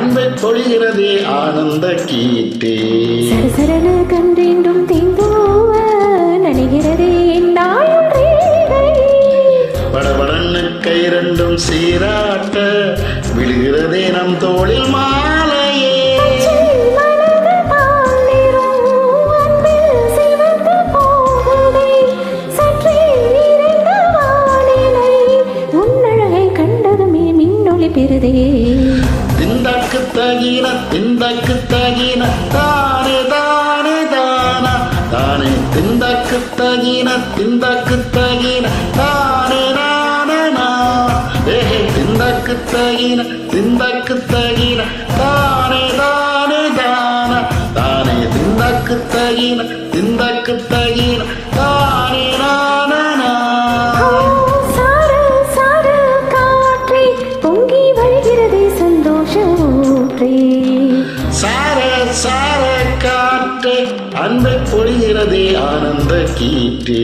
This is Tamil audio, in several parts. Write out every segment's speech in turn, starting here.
அன்பை பொழிகிறதே ஆனந்த கீட்டே. சரசரண கன்றென்றும் தேந்தோவ நனைகிறதே என்னாயும் ரேகை. படபடன்னு கை ரெண்டும் சீராட்ட விழுகிறதே நம் தோளில் மாலையே. திந்தக்கு தகின திந்தக்கு தகின தானே தானே தானா தானே திந்தக்கு தகின திந்தக்கு தகின தானே நானா ஏஹே திந்தக்கு தகின திந்தக்கு தகின தானே தானே தானா தானே திந்தக்கு தகின திந்தக்கு தகின தானே நானா. சார சார காற்றே அன்பை பொழிகிறதே ஆனந்த கீட்டே.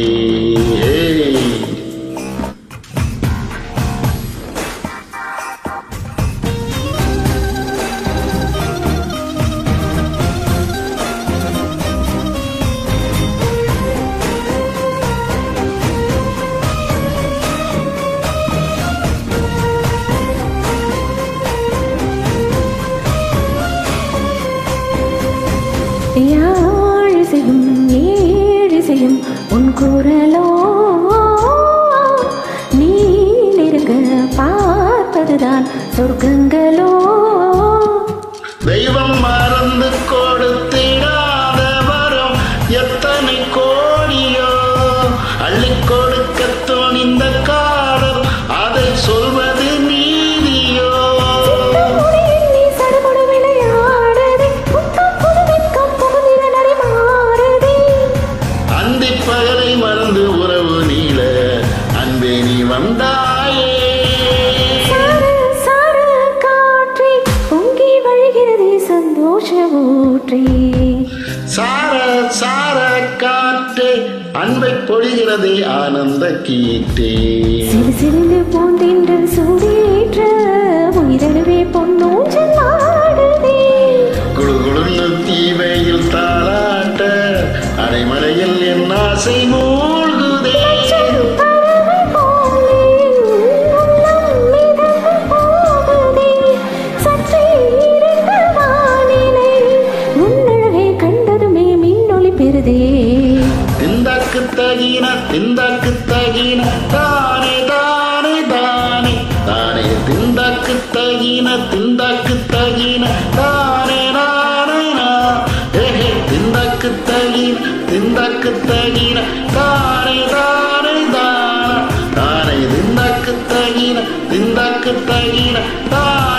யாழ் செய்யும் ஏழு செய்யும் உன் குரலோ நீ நெருங்க பார்ப்பதுதான் சொர்க்கங்களோ. தெய்வம் மறந்து கொடுத்திடாத வரும் எத்தனை கோடியோ அள்ளி கொடுக்க துணிந்த காதல் அதை சொல்வது நீதியோ. பகலை மறந்து உறவு நீள அன்பே நீ வந்தாயே. காற்றே பொங்கி வழிகிறதே சந்தோஷ ஊற்றே. சார சார காற்றே அன்பை பொழிகிறதே ஆனந்த கீட்டே. சிறு சிறிது பூந்தென்றல் சூடேற்ற உயிரணுவே பொன்னூஞ்சல் ஆடுதே. குழுகுழுன்னு தீவையில் தாளாட்ட அடைமலையில் என் ஆசை மூழ்குதே. கண்டதுமே மின்னொளி பெறுதே. திந்தக்கு தகின திந்தக்கு தகின தானே தானே தானே தானே திந்தக்கு தகின திந்தக்கு தகின தானே நானே ஏஹே திந்தக்கு தகின திந்தக்கு தகின தானே தானே தானா தானே திந்தக்கு தகின திந்தக்கு தகின தானே